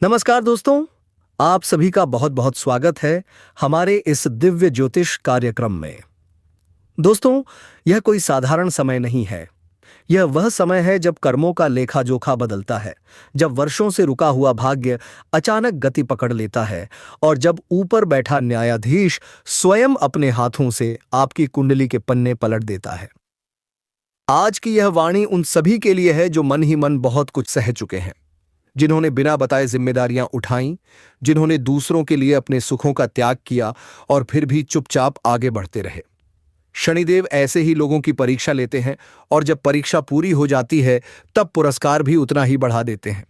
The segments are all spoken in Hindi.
नमस्कार दोस्तों, आप सभी का बहुत बहुत स्वागत है हमारे इस दिव्य ज्योतिष कार्यक्रम में। दोस्तों, यह कोई साधारण समय नहीं है। यह वह समय है जब कर्मों का लेखा जोखा बदलता है, जब वर्षों से रुका हुआ भाग्य अचानक गति पकड़ लेता है और जब ऊपर बैठा न्यायाधीश स्वयं अपने हाथों से आपकी कुंडली के पन्ने पलट देता है। आज की यह वाणी उन सभी के लिए है जो मन ही मन बहुत कुछ सह चुके हैं, जिन्होंने बिना बताए जिम्मेदारियां उठाईं, जिन्होंने दूसरों के लिए अपने सुखों का त्याग किया और फिर भी चुपचाप आगे बढ़ते रहे। शनिदेव ऐसे ही लोगों की परीक्षा लेते हैं और जब परीक्षा पूरी हो जाती है तब पुरस्कार भी उतना ही बढ़ा देते हैं।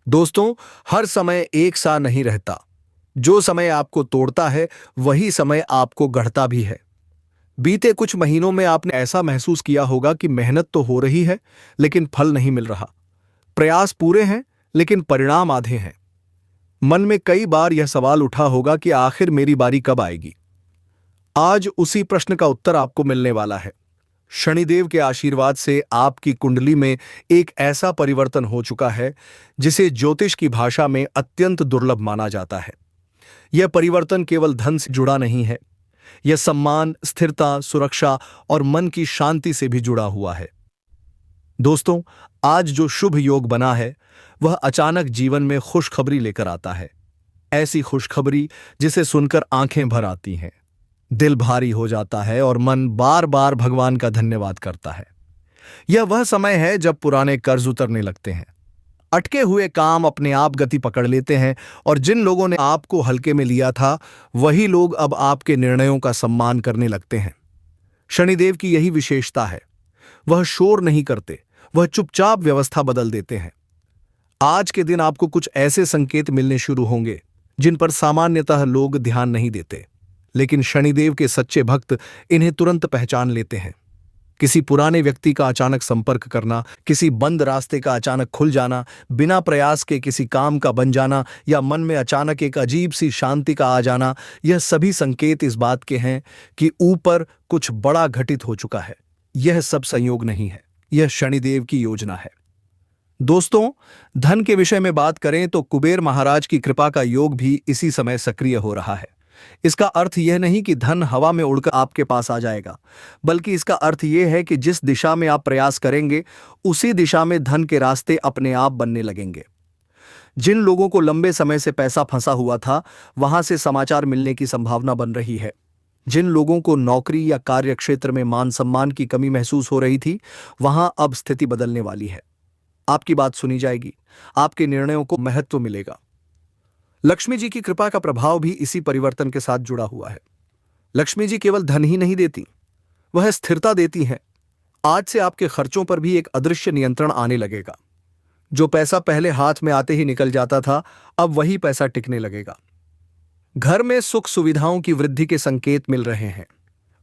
दोस्तों, हर समय एक सा नहीं रहता। जो समय आपको तोड़ता है वही समय आपको गढ़ता भी है। बीते कुछ महीनों में आपने ऐसा महसूस किया होगा कि मेहनत तो हो रही है लेकिन फल नहीं मिल रहा। प्रयास पूरे हैं लेकिन परिणाम आधे हैं। मन में कई बार यह सवाल उठा होगा कि आखिर मेरी बारी कब आएगी। आज उसी प्रश्न का उत्तर आपको मिलने वाला है। शनिदेव के आशीर्वाद से आपकी कुंडली में एक ऐसा परिवर्तन हो चुका है जिसे ज्योतिष की भाषा में अत्यंत दुर्लभ माना जाता है। यह परिवर्तन केवल धन से जुड़ा नहीं है, यह सम्मान, स्थिरता, सुरक्षा और मन की शांति से भी जुड़ा हुआ है। दोस्तों, आज जो शुभ योग बना है वह अचानक जीवन में खुशखबरी लेकर आता है। ऐसी खुशखबरी जिसे सुनकर आंखें भर आती हैं, दिल भारी हो जाता है और मन बार बार भगवान का धन्यवाद करता है। यह वह समय है जब पुराने कर्ज उतरने लगते हैं, अटके हुए काम अपने आप गति पकड़ लेते हैं और जिन लोगों ने आपको हल्के में लिया था वही लोग अब आपके निर्णयों का सम्मान करने लगते हैं। शनिदेव की यही विशेषता है, वह शोर नहीं करते, वह चुपचाप व्यवस्था बदल देते हैं। आज के दिन आपको कुछ ऐसे संकेत मिलने शुरू होंगे जिन पर सामान्यतः लोग ध्यान नहीं देते, लेकिन शनिदेव के सच्चे भक्त इन्हें तुरंत पहचान लेते हैं। किसी पुराने व्यक्ति का अचानक संपर्क करना, किसी बंद रास्ते का अचानक खुल जाना, बिना प्रयास के किसी काम का बन जाना या मन में अचानक एक अजीब सी शांति का आ जाना, यह सभी संकेत इस बात के हैं कि ऊपर कुछ बड़ा घटित हो चुका है। यह सब संयोग नहीं है, यह शनिदेव की योजना है। दोस्तों, धन के विषय में बात करें तो कुबेर महाराज की कृपा का योग भी इसी समय सक्रिय हो रहा है। इसका अर्थ यह नहीं कि धन हवा में उड़कर आपके पास आ जाएगा, बल्कि इसका अर्थ यह है कि जिस दिशा में आप प्रयास करेंगे उसी दिशा में धन के रास्ते अपने आप बनने लगेंगे। जिन लोगों को लंबे समय से पैसा फंसा हुआ था वहां से समाचार मिलने की संभावना बन रही है। जिन लोगों को नौकरी या कार्य क्षेत्र में मान सम्मान की कमी महसूस हो रही थी वहां अब स्थिति बदलने वाली है। आपकी बात सुनी जाएगी, आपके निर्णयों को महत्व मिलेगा। लक्ष्मी जी की कृपा का प्रभाव भी इसी परिवर्तन के साथ जुड़ा हुआ है। लक्ष्मी जी केवल धन ही नहीं देती, वह स्थिरता देती हैं। आज से आपके खर्चों पर भी एक अदृश्य नियंत्रण आने लगेगा। जो पैसा पहले हाथ में आते ही निकल जाता था, अब वही पैसा टिकने लगेगा। घर में सुख सुविधाओं की वृद्धि के संकेत मिल रहे हैं।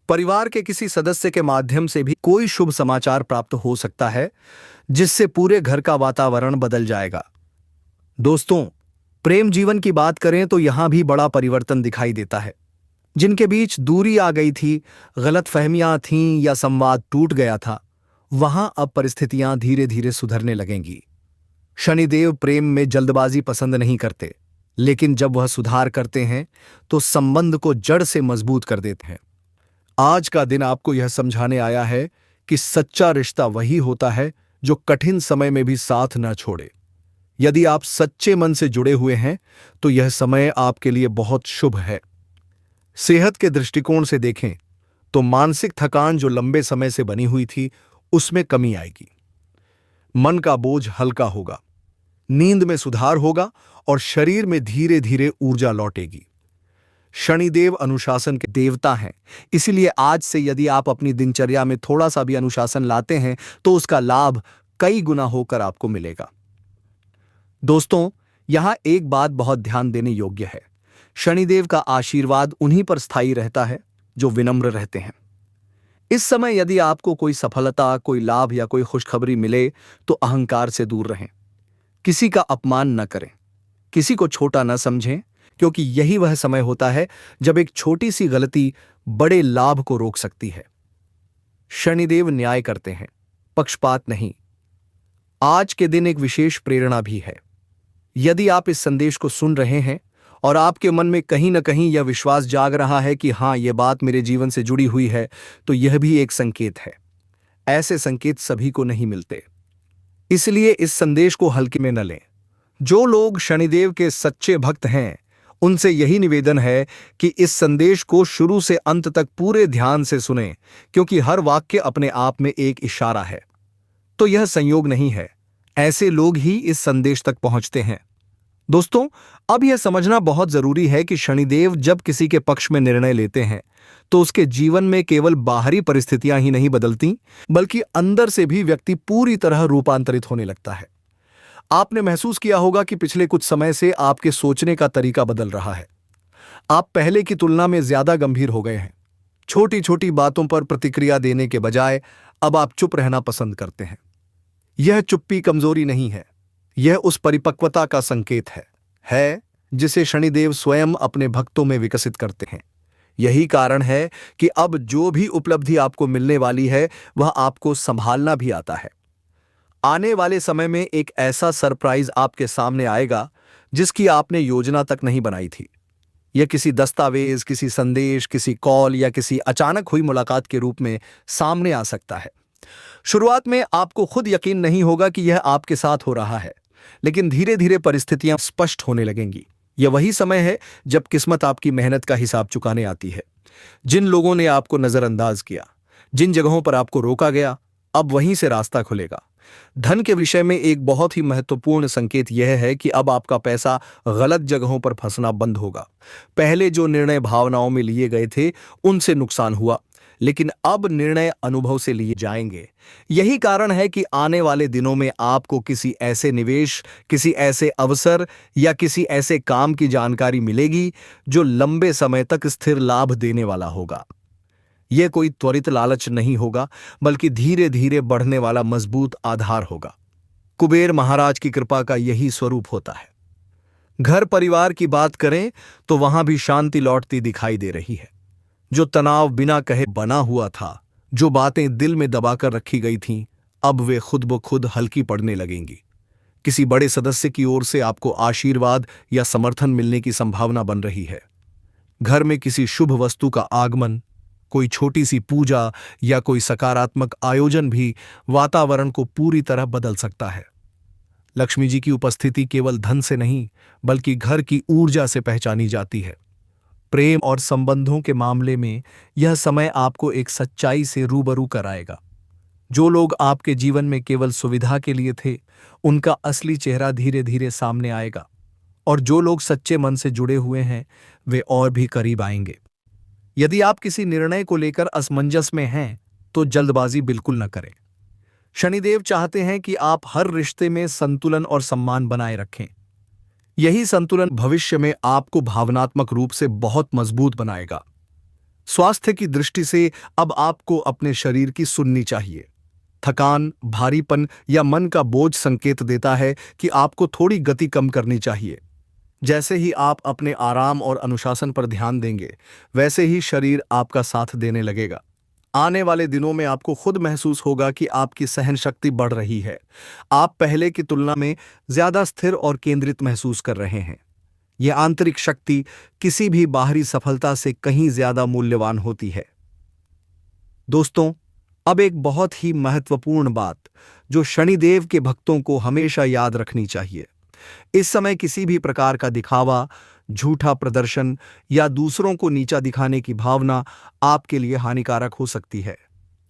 परिवार के किसी सदस्य के माध्यम से भी कोई शुभ समाचार प्राप्त हो सकता है जिससे पूरे घर का वातावरण बदल जाएगा। दोस्तों, प्रेम जीवन की बात करें तो यहां भी बड़ा परिवर्तन दिखाई देता है। जिनके बीच दूरी आ गई थी, गलतफहमियां थीं या संवाद टूट गया था, वहां अब परिस्थितियां धीरे धीरे सुधरने लगेंगी। शनिदेव प्रेम में जल्दबाजी पसंद नहीं करते, लेकिन जब वह सुधार करते हैं तो संबंध को जड़ से मजबूत कर देते हैं। आज का दिन आपको यह समझाने आया है कि सच्चा रिश्ता वही होता है जो कठिन समय में भी साथ न छोड़े। यदि आप सच्चे मन से जुड़े हुए हैं तो यह समय आपके लिए बहुत शुभ है। सेहत के दृष्टिकोण से देखें तो मानसिक थकान जो लंबे समय से बनी हुई थी उसमें कमी आएगी। मन का बोझ हल्का होगा, नींद में सुधार होगा और शरीर में धीरे धीरे ऊर्जा लौटेगी। शनिदेव अनुशासन के देवता हैं, इसलिए आज से यदि आप अपनी दिनचर्या में थोड़ा सा भी अनुशासन लाते हैं तो उसका लाभ कई गुना होकर आपको मिलेगा। दोस्तों, यहां एक बात बहुत ध्यान देने योग्य है। शनिदेव का आशीर्वाद उन्हीं पर स्थायी रहता है जो विनम्र रहते हैं। इस समय यदि आपको कोई सफलता, कोई लाभ या कोई खुशखबरी मिले तो अहंकार से दूर रहें। किसी का अपमान न करें, किसी को छोटा न समझें, क्योंकि यही वह समय होता है जब एक छोटी सी गलती बड़े लाभ को रोक सकती है। शनिदेव न्याय करते हैं, पक्षपात नहीं। आज के दिन एक विशेष प्रेरणा भी है। यदि आप इस संदेश को सुन रहे हैं और आपके मन में कहीं न कहीं यह विश्वास जाग रहा है कि हाँ, यह बात मेरे जीवन से जुड़ी हुई है, तो यह भी एक संकेत है। ऐसे संकेत सभी को नहीं मिलते, इसलिए इस संदेश को हल्के में न लें। जो लोग शनिदेव के सच्चे भक्त हैं, उनसे यही निवेदन है कि इस संदेश को शुरू से अंत तक पूरे ध्यान से सुनें, क्योंकि हर वाक्य अपने आप में एक इशारा है। तो यह संयोग नहीं है, ऐसे लोग ही इस संदेश तक पहुंचते हैं। दोस्तों, अब यह समझना बहुत जरूरी है कि शनिदेव जब किसी के पक्ष में निर्णय लेते हैं, तो उसके जीवन में केवल बाहरी परिस्थितियां ही नहीं बदलती, बल्कि अंदर से भी व्यक्ति पूरी तरह रूपांतरित होने लगता है। आपने महसूस किया होगा कि पिछले कुछ समय से आपके सोचने का तरीका बदल रहा है। आप पहले की तुलना में ज्यादा गंभीर हो गए हैं। छोटी छोटी बातों पर प्रतिक्रिया देने के बजाय अब आप चुप रहना पसंद करते हैं। यह चुप्पी कमजोरी नहीं है, यह उस परिपक्वता का संकेत है जिसे शनिदेव स्वयं अपने भक्तों में विकसित करते हैं। यही कारण है कि अब जो भी उपलब्धि आपको मिलने वाली है, वह आपको संभालना भी आता है। आने वाले समय में एक ऐसा सरप्राइज आपके सामने आएगा जिसकी आपने योजना तक नहीं बनाई थी। यह किसी दस्तावेज, किसी संदेश, किसी कॉल या किसी अचानक हुई मुलाकात के रूप में सामने आ सकता है। शुरुआत में आपको खुद यकीन नहीं होगा कि यह आपके साथ हो रहा है, लेकिन धीरे धीरे परिस्थितियां स्पष्ट होने लगेंगी। यह वही समय है जब किस्मत आपकी मेहनत का हिसाब चुकाने आती है। जिन लोगों ने आपको नजरअंदाज किया, जिन जगहों पर आपको रोका गया, अब वहीं से रास्ता खुलेगा। धन के विषय में एक बहुत ही महत्वपूर्ण संकेत यह है कि अब आपका पैसा गलत जगहों पर फंसना बंद होगा। पहले जो निर्णय भावनाओं में लिए गए थे, उनसे नुकसान हुआ, लेकिन अब निर्णय अनुभव से लिए जाएंगे। यही कारण है कि आने वाले दिनों में आपको किसी ऐसे निवेश, किसी ऐसे अवसर या किसी ऐसे काम की जानकारी मिलेगी जो लंबे समय तक स्थिर लाभ देने वाला होगा। यह कोई त्वरित लालच नहीं होगा, बल्कि धीरे धीरे बढ़ने वाला मजबूत आधार होगा। कुबेर महाराज की कृपा का यही स्वरूप होता है। घर परिवार की बात करें तो वहां भी शांति लौटती दिखाई दे रही है। जो तनाव बिना कहे बना हुआ था, जो बातें दिल में दबाकर रखी गई थीं, अब वे खुद ब खुद हल्की पड़ने लगेंगी। किसी बड़े सदस्य की ओर से आपको आशीर्वाद या समर्थन मिलने की संभावना बन रही है। घर में किसी शुभ वस्तु का आगमन, कोई छोटी सी पूजा या कोई सकारात्मक आयोजन भी वातावरण को पूरी तरह बदल सकता है। लक्ष्मी जी की उपस्थिति केवल धन से नहीं, बल्कि घर की ऊर्जा से पहचानी जाती है। प्रेम और संबंधों के मामले में यह समय आपको एक सच्चाई से रूबरू कराएगा। जो लोग आपके जीवन में केवल सुविधा के लिए थे, उनका असली चेहरा धीरे धीरे सामने आएगा, और जो लोग सच्चे मन से जुड़े हुए हैं, वे और भी करीब आएंगे। यदि आप किसी निर्णय को लेकर असमंजस में हैं, तो जल्दबाजी बिल्कुल न करें। शनिदेव चाहते हैं कि आप हर रिश्ते में संतुलन और सम्मान बनाए रखें। यही संतुलन भविष्य में आपको भावनात्मक रूप से बहुत मजबूत बनाएगा। स्वास्थ्य की दृष्टि से अब आपको अपने शरीर की सुननी चाहिए। थकान, भारीपन या मन का बोझ संकेत देता है कि आपको थोड़ी गति कम करनी चाहिए। जैसे ही आप अपने आराम और अनुशासन पर ध्यान देंगे, वैसे ही शरीर आपका साथ देने लगेगा। आने वाले दिनों में आपको खुद महसूस होगा कि आपकी सहन शक्ति बढ़ रही है। आप पहले की तुलना में ज्यादा स्थिर और केंद्रित महसूस कर रहे हैं। यह आंतरिक शक्ति किसी भी बाहरी सफलता से कहीं ज्यादा मूल्यवान होती है। दोस्तों, अब एक बहुत ही महत्वपूर्ण बात जो शनिदेव के भक्तों को हमेशा याद रखनी चाहिए। इस समय किसी भी प्रकार का दिखावा, झूठा प्रदर्शन या दूसरों को नीचा दिखाने की भावना आपके लिए हानिकारक हो सकती है।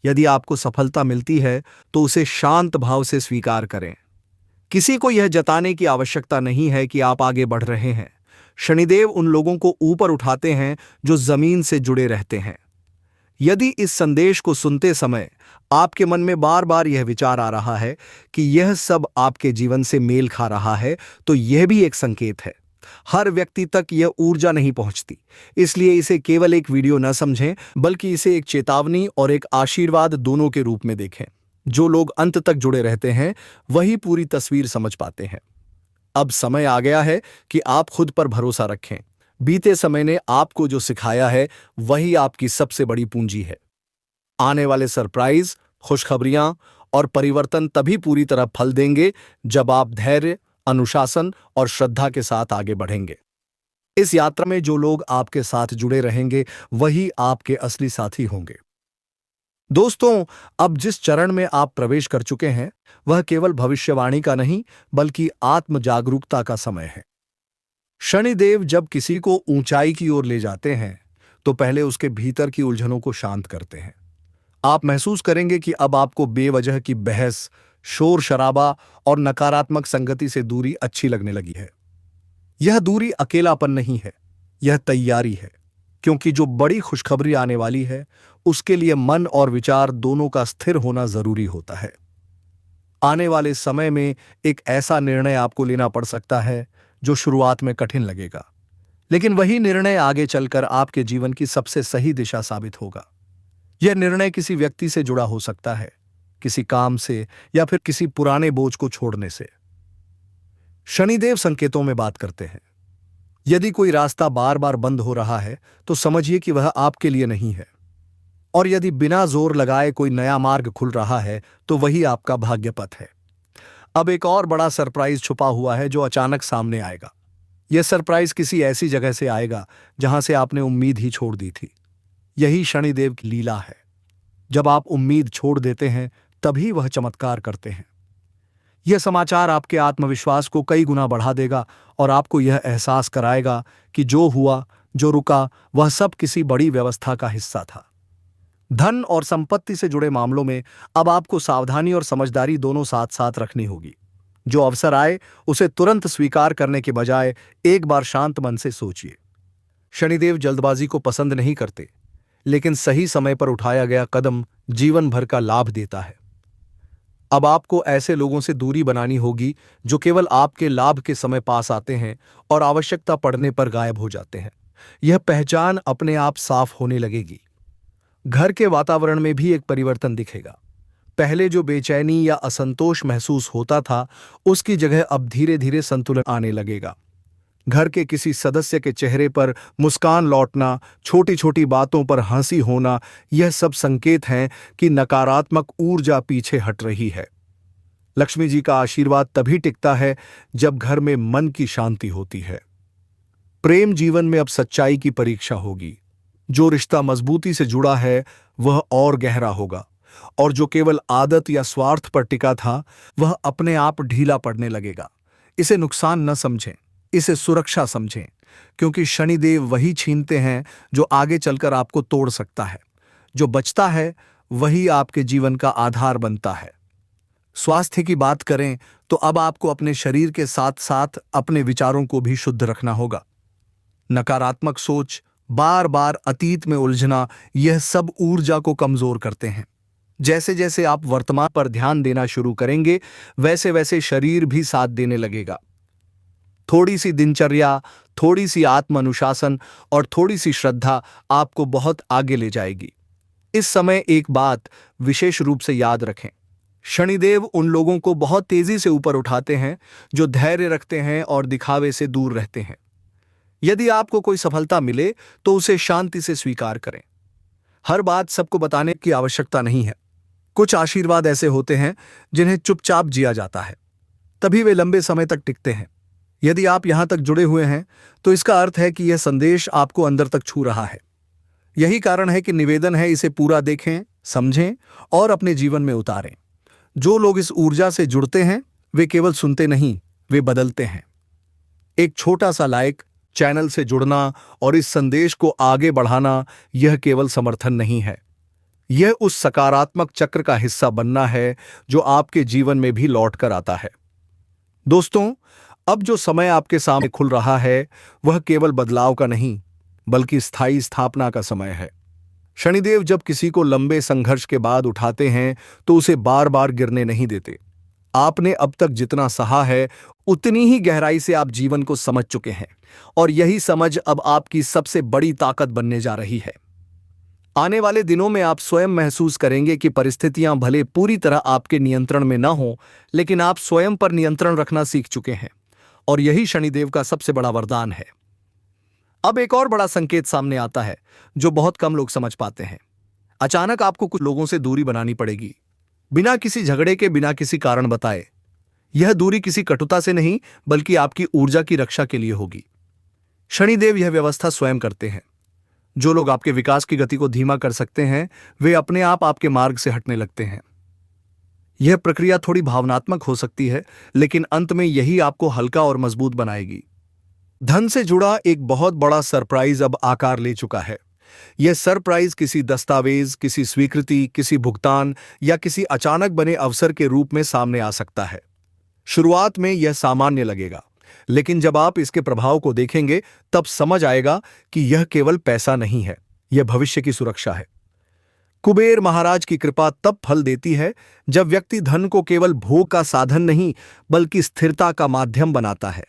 यदि आपको सफलता मिलती है, तो उसे शांत भाव से स्वीकार करें। किसी को यह जताने की आवश्यकता नहीं है कि आप आगे बढ़ रहे हैं। शनिदेव उन लोगों को ऊपर उठाते हैं जो जमीन से जुड़े रहते हैं। यदि इस संदेश को सुनते समय आपके मन में बार बार यह विचार आ रहा है कि यह सब आपके जीवन से मेल खा रहा है, तो यह भी एक संकेत है। हर व्यक्ति तक यह ऊर्जा नहीं पहुंचती, इसलिए इसे केवल एक वीडियो न समझें, बल्कि इसे एक चेतावनी और एक आशीर्वाद दोनों के रूप में देखें। जो लोग अंत तक जुड़े रहते हैं, वही पूरी तस्वीर समझ पाते हैं। अब समय आ गया है कि आप खुद पर भरोसा रखें। बीते समय ने आपको जो सिखाया है, वही आपकी सबसे बड़ी पूंजी है। आने वाले सरप्राइज, खुशखबरियां और परिवर्तन तभी पूरी तरह फल देंगे जब आप धैर्य, अनुशासन और श्रद्धा के साथ आगे बढ़ेंगे। इस यात्रा में जो लोग आपके साथ जुड़े रहेंगे वही आपके असली साथी होंगे। दोस्तों, अब जिस चरण में आप प्रवेश कर चुके हैं वह केवल भविष्यवाणी का नहीं बल्कि आत्म जागरूकता का समय है। शनिदेव जब किसी को ऊंचाई की ओर ले जाते हैं तो पहले उसके भीतर की उलझनों को शांत करते हैं। आप महसूस करेंगे कि अब आपको बेवजह की बहस, शोर शराबा और नकारात्मक संगति से दूरी अच्छी लगने लगी है। यह दूरी अकेलापन नहीं है, यह तैयारी है, क्योंकि जो बड़ी खुशखबरी आने वाली है उसके लिए मन और विचार दोनों का स्थिर होना जरूरी होता है। आने वाले समय में एक ऐसा निर्णय आपको लेना पड़ सकता है जो शुरुआत में कठिन लगेगा, लेकिन वही निर्णय आगे चलकर आपके जीवन की सबसे सही दिशा साबित होगा। यह निर्णय किसी व्यक्ति से जुड़ा हो सकता है, किसी काम से या फिर किसी पुराने बोझ को छोड़ने से। शनिदेव संकेतों में बात करते हैं। यदि कोई रास्ता बार बार बंद हो रहा है तो समझिए कि वह आपके लिए नहीं है, और यदि बिना जोर लगाए कोई नया मार्ग खुल रहा है तो वही आपका भाग्य पथ है। अब एक और बड़ा सरप्राइज छुपा हुआ है जो अचानक सामने आएगा। यह सरप्राइज किसी ऐसी जगह से आएगा जहां से आपने उम्मीद ही छोड़ दी थी। यही शनिदेव की लीला है। जब आप उम्मीद छोड़ देते हैं तभी वह चमत्कार करते हैं। यह समाचार आपके आत्मविश्वास को कई गुना बढ़ा देगा और आपको यह एहसास कराएगा कि जो हुआ, जो रुका, वह सब किसी बड़ी व्यवस्था का हिस्सा था। धन और संपत्ति से जुड़े मामलों में अब आपको सावधानी और समझदारी दोनों साथ साथ रखनी होगी। जो अवसर आए उसे तुरंत स्वीकार करने के बजाय एक बार शांत मन से सोचिए। शनिदेव जल्दबाजी को पसंद नहीं करते, लेकिन सही समय पर उठाया गया कदम जीवन भर का लाभ देता है। अब आपको ऐसे लोगों से दूरी बनानी होगी जो केवल आपके लाभ के समय पास आते हैं और आवश्यकता पड़ने पर गायब हो जाते हैं। यह पहचान अपने आप साफ होने लगेगी। घर के वातावरण में भी एक परिवर्तन दिखेगा। पहले जो बेचैनी या असंतोष महसूस होता था उसकी जगह अब धीरे धीरे संतुलन आने लगेगा। घर के किसी सदस्य के चेहरे पर मुस्कान लौटना, छोटी छोटी बातों पर हंसी होना, यह सब संकेत हैं कि नकारात्मक ऊर्जा पीछे हट रही है। लक्ष्मी जी का आशीर्वाद तभी टिकता है जब घर में मन की शांति होती है। प्रेम जीवन में अब सच्चाई की परीक्षा होगी। जो रिश्ता मजबूती से जुड़ा है वह और गहरा होगा, और जो केवल आदत या स्वार्थ पर टिका था वह अपने आप ढीला पड़ने लगेगा। इसे नुकसान न समझें, इसे सुरक्षा समझें, क्योंकि शनिदेव वही छीनते हैं जो आगे चलकर आपको तोड़ सकता है। जो बचता है वही आपके जीवन का आधार बनता है। स्वास्थ्य की बात करें तो अब आपको अपने शरीर के साथ साथ अपने विचारों को भी शुद्ध रखना होगा। नकारात्मक सोच, बार बार अतीत में उलझना, यह सब ऊर्जा को कमजोर करते हैं। जैसे जैसे आप वर्तमान पर ध्यान देना शुरू करेंगे वैसे वैसे शरीर भी साथ देने लगेगा। थोड़ी सी दिनचर्या, थोड़ी सी आत्म अनुशासन और थोड़ी सी श्रद्धा आपको बहुत आगे ले जाएगी। इस समय एक बात विशेष रूप से याद रखें, शनिदेव उन लोगों को बहुत तेजी से ऊपर उठाते हैं जो धैर्य रखते हैं और दिखावे से दूर रहते हैं। यदि आपको कोई सफलता मिले तो उसे शांति से स्वीकार करें। हर बात सबको बताने की आवश्यकता नहीं है। कुछ आशीर्वाद ऐसे होते हैं जिन्हें चुपचाप जिया जाता है, तभी वे लंबे समय तक टिकते हैं। यदि आप यहां तक जुड़े हुए हैं तो इसका अर्थ है कि यह संदेश आपको अंदर तक छू रहा है। यही कारण है कि निवेदन है, इसे पूरा देखें, समझें और अपने जीवन में उतारें। जो लोग इस ऊर्जा से जुड़ते हैं वे केवल सुनते नहीं, वे बदलते हैं। एक छोटा सा लाइक, चैनल से जुड़ना और इस संदेश को आगे बढ़ाना, यह केवल समर्थन नहीं है, यह उस सकारात्मक चक्र का हिस्सा बनना है जो आपके जीवन में भी लौट कर आता है। दोस्तों, अब जो समय आपके सामने खुल रहा है वह केवल बदलाव का नहीं बल्कि स्थायी स्थापना का समय है। शनिदेव जब किसी को लंबे संघर्ष के बाद उठाते हैं तो उसे बार बार गिरने नहीं देते। आपने अब तक जितना सहा है उतनी ही गहराई से आप जीवन को समझ चुके हैं, और यही समझ अब आपकी सबसे बड़ी ताकत बनने जा रही है। आने वाले दिनों में आप स्वयं महसूस करेंगे कि परिस्थितियां भले पूरी तरह आपके नियंत्रण में न हो, लेकिन आप स्वयं पर नियंत्रण रखना सीख चुके हैं, और यही शनिदेव का सबसे बड़ा वरदान है। अब एक और बड़ा संकेत सामने आता है जो बहुत कम लोग समझ पाते हैं। अचानक आपको कुछ लोगों से दूरी बनानी पड़ेगी, बिना किसी झगड़े के, बिना किसी कारण बताए। यह दूरी किसी कटुता से नहीं, बल्कि आपकी ऊर्जा की रक्षा के लिए होगी। शनिदेव यह व्यवस्था स्वयं करते हैं। जो लोग आपके विकास की गति को धीमा कर सकते हैं, वे अपने आप आपके मार्ग से हटने लगते हैं। यह प्रक्रिया थोड़ी भावनात्मक हो सकती है, लेकिन अंत में यही आपको हल्का और मजबूत बनाएगी। धन से जुड़ा एक बहुत बड़ा सरप्राइज अब आकार ले चुका है। यह सरप्राइज किसी दस्तावेज, किसी स्वीकृति, किसी भुगतान या किसी अचानक बने अवसर के रूप में सामने आ सकता है। शुरुआत में यह सामान्य लगेगा, लेकिन जब आप इसके प्रभाव को देखेंगे तब समझ आएगा कि यह केवल पैसा नहीं है, यह भविष्य की सुरक्षा है। कुबेर महाराज की कृपा तब फल देती है जब व्यक्ति धन को केवल भोग का साधन नहीं, बल्कि स्थिरता का माध्यम बनाता है।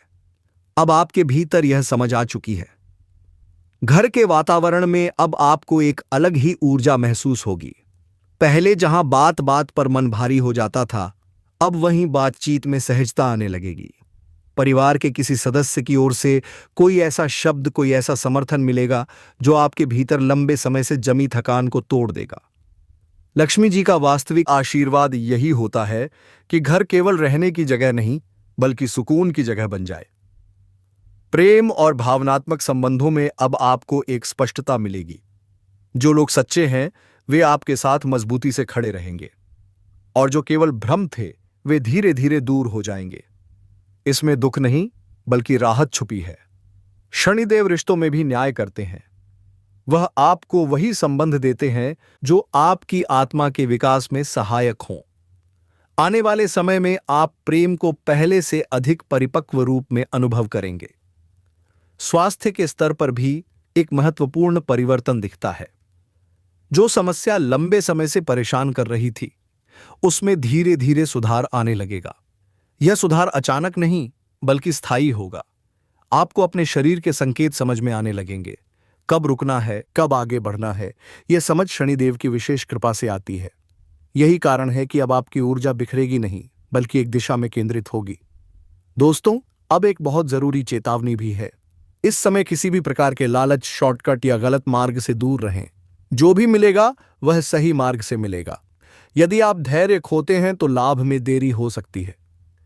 अब आपके भीतर यह समझ आ चुकी है। घर के वातावरण में अब आपको एक अलग ही ऊर्जा महसूस होगी। पहले जहां बात बात पर मन भारी हो जाता था, अब वहीं बातचीत में सहजता आने लगेगी। परिवार के किसी सदस्य की ओर से कोई ऐसा शब्द, कोई ऐसा समर्थन मिलेगा जो आपके भीतर लंबे समय से जमी थकान को तोड़ देगा। लक्ष्मी जी का वास्तविक आशीर्वाद यही होता है कि घर केवल रहने की जगह नहीं, बल्कि सुकून की जगह बन जाए। प्रेम और भावनात्मक संबंधों में अब आपको एक स्पष्टता मिलेगी। जो लोग सच्चे हैं, वे आपके साथ मजबूती से खड़े रहेंगे, और जो केवल भ्रम थे, वे धीरे धीरे दूर हो जाएंगे। इसमें दुख नहीं, बल्कि राहत छुपी है। शनिदेव रिश्तों में भी न्याय करते हैं। वह आपको वही संबंध देते हैं जो आपकी आत्मा के विकास में सहायक हों। आने वाले समय में आप प्रेम को पहले से अधिक परिपक्व रूप में अनुभव करेंगे। स्वास्थ्य के स्तर पर भी एक महत्वपूर्ण परिवर्तन दिखता है। जो समस्या लंबे समय से परेशान कर रही थी, उसमें धीरे धीरे सुधार आने लगेगा। यह सुधार अचानक नहीं, बल्कि स्थायी होगा। आपको अपने शरीर के संकेत समझ में आने लगेंगे। कब रुकना है, कब आगे बढ़ना है, यह समझ शनिदेव की विशेष कृपा से आती है। यही कारण है कि अब आपकी ऊर्जा बिखरेगी नहीं, बल्कि एक दिशा में केंद्रित होगी। दोस्तों, अब एक बहुत जरूरी चेतावनी भी है। इस समय किसी भी प्रकार के लालच, शॉर्टकट या गलत मार्ग से दूर रहें। जो भी मिलेगा वह सही मार्ग से मिलेगा। यदि आप धैर्य खोते हैं तो लाभ में देरी हो सकती है,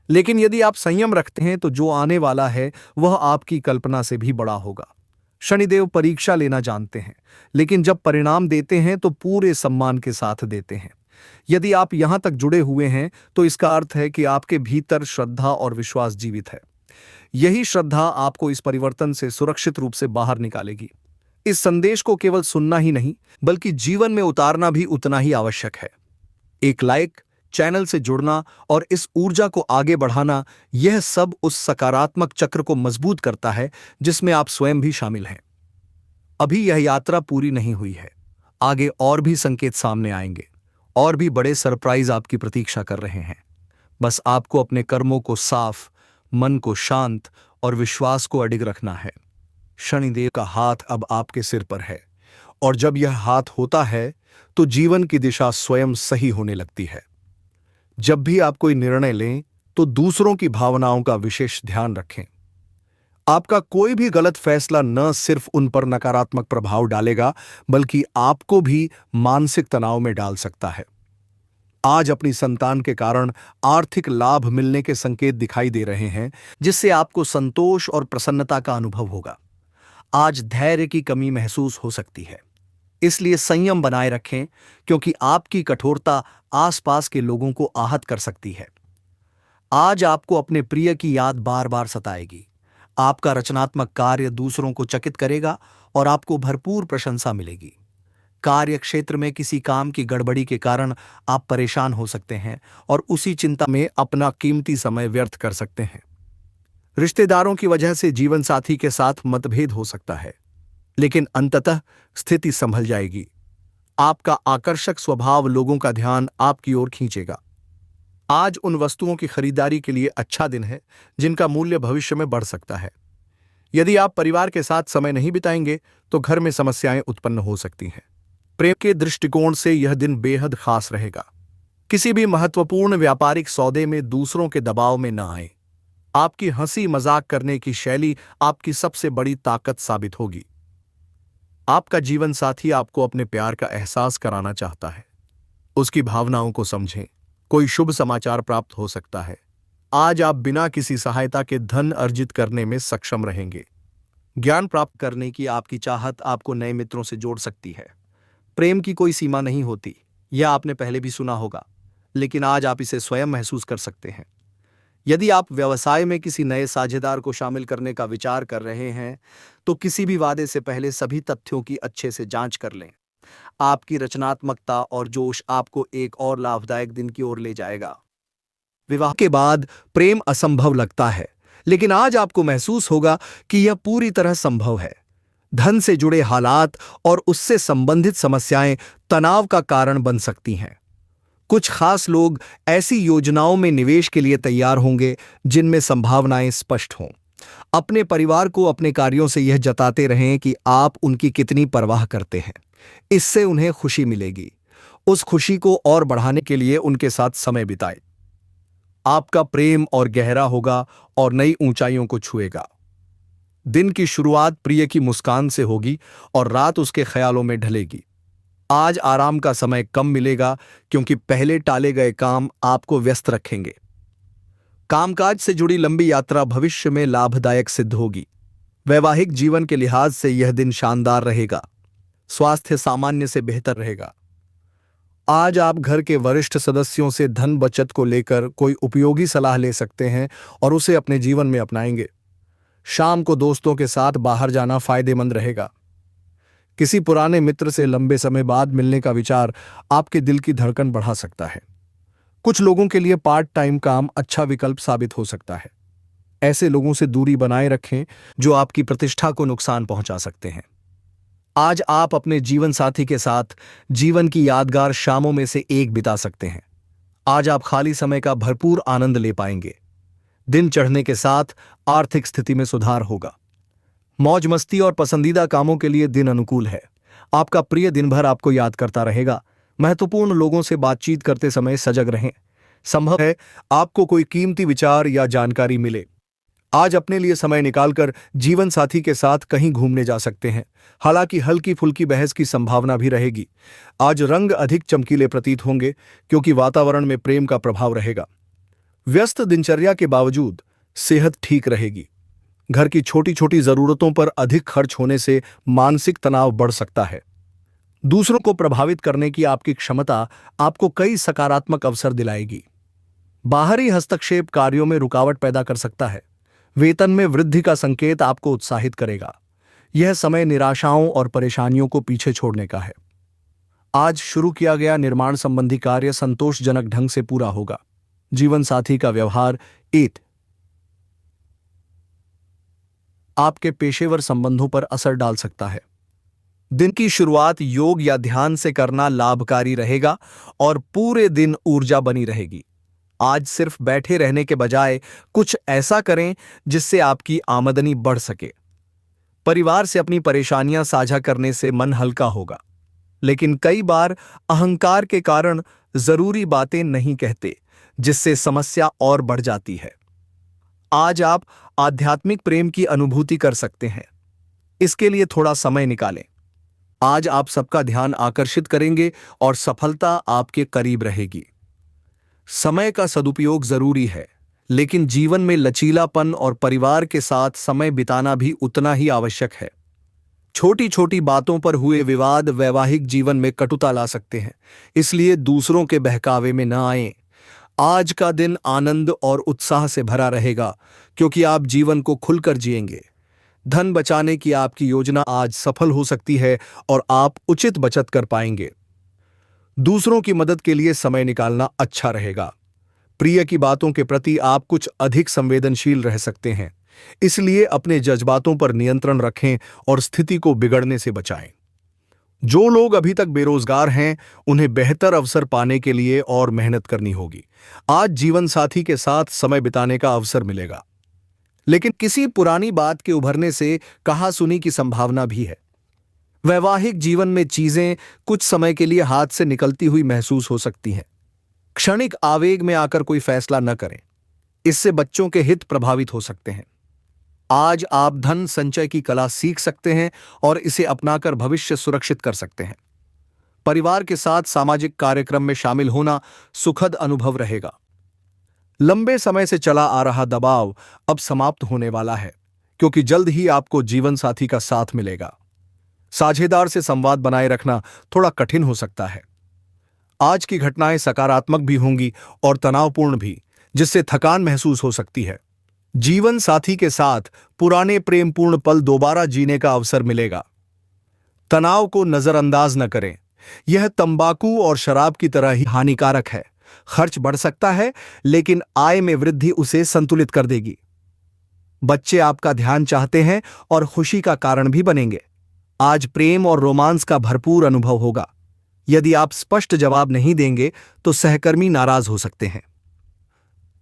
लेकिन यदि आप संयम रखते हैं तो जो आने वाला है वह आपकी कल्पना से भी बड़ा होगा। शनिदेव परीक्षा लेना जानते हैं, लेकिन जब परिणाम देते हैं तो पूरे सम्मान के साथ देते हैं। यदि आप यहां तक जुड़े हुए हैं तो इसका अर्थ है कि आपके भीतर श्रद्धा और विश्वास जीवित है। यही श्रद्धा आपको इस परिवर्तन से सुरक्षित रूप से बाहर निकालेगी। इस संदेश को केवल सुनना ही नहीं, बल्कि जीवन में उतारना भी उतना ही आवश्यक है। एक लाइक, चैनल से जुड़ना और इस ऊर्जा को आगे बढ़ाना, यह सब उस सकारात्मक चक्र को मजबूत करता है जिसमें आप स्वयं भी शामिल हैं। अभी यह यात्रा पूरी नहीं हुई है। आगे और भी संकेत सामने आएंगे, और भी बड़े सरप्राइज आपकी प्रतीक्षा कर रहे हैं। बस आपको अपने कर्मों को साफ, मन को शांत और विश्वास को अडिग रखना है। शनिदेव का हाथ अब आपके सिर पर है, और जब यह हाथ होता है तो जीवन की दिशा स्वयं सही होने लगती है। जब भी आप कोई निर्णय लें तो दूसरों की भावनाओं का विशेष ध्यान रखें। आपका कोई भी गलत फैसला न सिर्फ उन पर नकारात्मक प्रभाव डालेगा, बल्कि आपको भी मानसिक तनाव में डाल सकता है। आज अपनी संतान के कारण आर्थिक लाभ मिलने के संकेत दिखाई दे रहे हैं, जिससे आपको संतोष और प्रसन्नता का अनुभव होगा। आज धैर्य की कमी महसूस हो सकती है, इसलिए संयम बनाए रखें, क्योंकि आपकी कठोरता आसपास के लोगों को आहत कर सकती है। आज आपको अपने प्रिय की याद बार बार सताएगी। आपका रचनात्मक कार्य दूसरों को चकित करेगा और आपको भरपूर प्रशंसा मिलेगी। कार्य क्षेत्र में किसी काम की गड़बड़ी के कारण आप परेशान हो सकते हैं और उसी चिंता में अपना कीमती समय व्यर्थ कर सकते हैं। रिश्तेदारों की वजह से जीवन साथी के साथ मतभेद हो सकता है, लेकिन अंततः स्थिति संभल जाएगी। आपका आकर्षक स्वभाव लोगों का ध्यान आपकी ओर खींचेगा। आज उन वस्तुओं की खरीदारी के लिए अच्छा दिन है जिनका मूल्य भविष्य में बढ़ सकता है। यदि आप परिवार के साथ समय नहीं बिताएंगे तो घर में समस्याएं उत्पन्न हो सकती हैं। प्रेम के दृष्टिकोण से यह दिन बेहद खास रहेगा। किसी भी महत्वपूर्ण व्यापारिक सौदे में दूसरों के दबाव में न आए। आपकी हंसी मजाक करने की शैली आपकी सबसे बड़ी ताकत साबित होगी। आपका जीवन साथी आपको अपने प्यार का एहसास कराना चाहता है। उसकी भावनाओं को समझें। कोई शुभ समाचार प्राप्त हो सकता है। आज आप बिना किसी सहायता के धन अर्जित करने में सक्षम रहेंगे। ज्ञान प्राप्त करने की आपकी चाहत आपको नए मित्रों से जोड़ सकती है। प्रेम की कोई सीमा नहीं होती, यह आपने पहले भी सुना होगा, लेकिन आज आप इसे स्वयं महसूस कर सकते हैं। यदि आप व्यवसाय में किसी नए साझेदार को शामिल करने का विचार कर रहे हैं, तो किसी भी वादे से पहले सभी तथ्यों की अच्छे से जांच कर लें। आपकी रचनात्मकता और जोश आपको एक और लाभदायक दिन की ओर ले जाएगा। विवाह के बाद प्रेम असंभव लगता है, लेकिन आज आपको महसूस होगा कि यह पूरी तरह संभव है। धन से जुड़े हालात और उससे संबंधित समस्याएं तनाव का कारण बन सकती हैं। कुछ खास लोग ऐसी योजनाओं में निवेश के लिए तैयार होंगे जिनमें संभावनाएं स्पष्ट हों। अपने परिवार को अपने कार्यों से यह जताते रहें कि आप उनकी कितनी परवाह करते हैं। इससे उन्हें खुशी मिलेगी। उस खुशी को और बढ़ाने के लिए उनके साथ समय बिताएं। आपका प्रेम और गहरा होगा और नई ऊंचाइयों को छुएगा। दिन की शुरुआत प्रिय की मुस्कान से होगी और रात उसके ख्यालों में ढलेगी। आज आराम का समय कम मिलेगा क्योंकि पहले टाले गए काम आपको व्यस्त रखेंगे। कामकाज से जुड़ी लंबी यात्रा भविष्य में लाभदायक सिद्ध होगी। वैवाहिक जीवन के लिहाज से यह दिन शानदार रहेगा। स्वास्थ्य सामान्य से बेहतर रहेगा। आज आप घर के वरिष्ठ सदस्यों से धन बचत को लेकर कोई उपयोगी सलाह ले सकते हैं और उसे अपने जीवन में अपनाएंगे। शाम को दोस्तों के साथ बाहर जाना फायदेमंद रहेगा। किसी पुराने मित्र से लंबे समय बाद मिलने का विचार आपके दिल की धड़कन बढ़ा सकता है। कुछ लोगों के लिए पार्ट टाइम काम अच्छा विकल्प साबित हो सकता है। ऐसे लोगों से दूरी बनाए रखें जो आपकी प्रतिष्ठा को नुकसान पहुंचा सकते हैं। आज आप अपने जीवन साथी के साथ जीवन की यादगार शामों में से एक बिता सकते हैं। आज आप खाली समय का भरपूर आनंद ले पाएंगे। दिन चढ़ने के साथ आर्थिक स्थिति में सुधार होगा। मौज मस्ती और पसंदीदा कामों के लिए दिन अनुकूल है। आपका प्रिय दिन भर आपको याद करता रहेगा। महत्वपूर्ण लोगों से बातचीत करते समय सजग रहें। संभव है आपको कोई कीमती विचार या जानकारी मिले। आज अपने लिए समय निकालकर जीवन साथी के साथ कहीं घूमने जा सकते हैं। हालांकि हल्की फुल्की बहस की संभावना भी रहेगी। आज रंग अधिक चमकीले प्रतीत होंगे क्योंकि वातावरण में प्रेम का प्रभाव रहेगा। व्यस्त दिनचर्या के बावजूद सेहत ठीक रहेगी। घर की छोटी छोटी जरूरतों पर अधिक खर्च होने से मानसिक तनाव बढ़ सकता है। दूसरों को प्रभावित करने की आपकी क्षमता आपको कई सकारात्मक अवसर दिलाएगी। बाहरी हस्तक्षेप कार्यों में रुकावट पैदा कर सकता है। वेतन में वृद्धि का संकेत आपको उत्साहित करेगा। यह समय निराशाओं और परेशानियों को पीछे छोड़ने का है। आज शुरू किया गया निर्माण संबंधी कार्य संतोषजनक ढंग से पूरा होगा। जीवन साथी का व्यवहार आपके पेशेवर संबंधों पर असर डाल सकता है। दिन की शुरुआत योग या ध्यान से करना लाभकारी रहेगा और पूरे दिन ऊर्जा बनी रहेगी। आज सिर्फ बैठे रहने के बजाय कुछ ऐसा करें जिससे आपकी आमदनी बढ़ सके। परिवार से अपनी परेशानियां साझा करने से मन हल्का होगा, लेकिन कई बार अहंकार के कारण जरूरी बातें नहीं कहते, जिससे समस्या और बढ़ जाती है। आज आप आध्यात्मिक प्रेम की अनुभूति कर सकते हैं। इसके लिए थोड़ा समय निकालें। आज आप सबका ध्यान आकर्षित करेंगे और सफलता आपके करीब रहेगी। समय का सदुपयोग जरूरी है, लेकिन जीवन में लचीलापन और परिवार के साथ समय बिताना भी उतना ही आवश्यक है। छोटी छोटी बातों पर हुए विवाद वैवाहिक जीवन में कटुता ला सकते हैं, इसलिए दूसरों के बहकावे में न आएं। आज का दिन आनंद और उत्साह से भरा रहेगा क्योंकि आप जीवन को खुलकर जिएंगे। धन बचाने की आपकी योजना आज सफल हो सकती है और आप उचित बचत कर पाएंगे। दूसरों की मदद के लिए समय निकालना अच्छा रहेगा। प्रिय की बातों के प्रति आप कुछ अधिक संवेदनशील रह सकते हैं, इसलिए अपने जज्बातों पर नियंत्रण रखें और स्थिति को बिगड़ने से बचाएं। जो लोग अभी तक बेरोजगार हैं, उन्हें बेहतर अवसर पाने के लिए और मेहनत करनी होगी। आज जीवन साथी के साथ समय बिताने का अवसर मिलेगा, लेकिन किसी पुरानी बात के उभरने से कहासुनी की संभावना भी है। वैवाहिक जीवन में चीजें कुछ समय के लिए हाथ से निकलती हुई महसूस हो सकती हैं। क्षणिक आवेग में आकर कोई फैसला न करें, इससे बच्चों के हित प्रभावित हो सकते हैं। आज आप धन संचय की कला सीख सकते हैं और इसे अपनाकर भविष्य सुरक्षित कर सकते हैं। परिवार के साथ सामाजिक कार्यक्रम में शामिल होना सुखद अनुभव रहेगा। लंबे समय से चला आ रहा दबाव अब समाप्त होने वाला है, क्योंकि जल्द ही आपको जीवन साथी का साथ मिलेगा। साझेदार से संवाद बनाए रखना थोड़ा कठिन हो सकता है। आज की घटनाएं सकारात्मक भी होंगी और तनावपूर्ण भी, जिससे थकान महसूस हो सकती है। जीवन साथी के साथ पुराने प्रेमपूर्ण पल दोबारा जीने का अवसर मिलेगा। तनाव को नजरअंदाज न करें, यह तंबाकू और शराब की तरह ही हानिकारक है। खर्च बढ़ सकता है, लेकिन आय में वृद्धि उसे संतुलित कर देगी। बच्चे आपका ध्यान चाहते हैं और खुशी का कारण भी बनेंगे। आज प्रेम और रोमांस का भरपूर अनुभव होगा। यदि आप स्पष्ट जवाब नहीं देंगे तो सहकर्मी नाराज हो सकते हैं।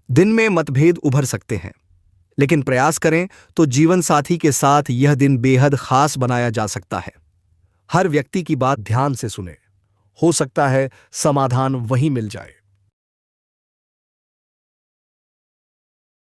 दिन में मतभेद उभर सकते हैं, लेकिन प्रयास करें तो जीवन साथी के साथ यह दिन बेहद खास बनाया जा सकता है। हर व्यक्ति की बात ध्यान से सुने, हो सकता है समाधान वहीं मिल जाए।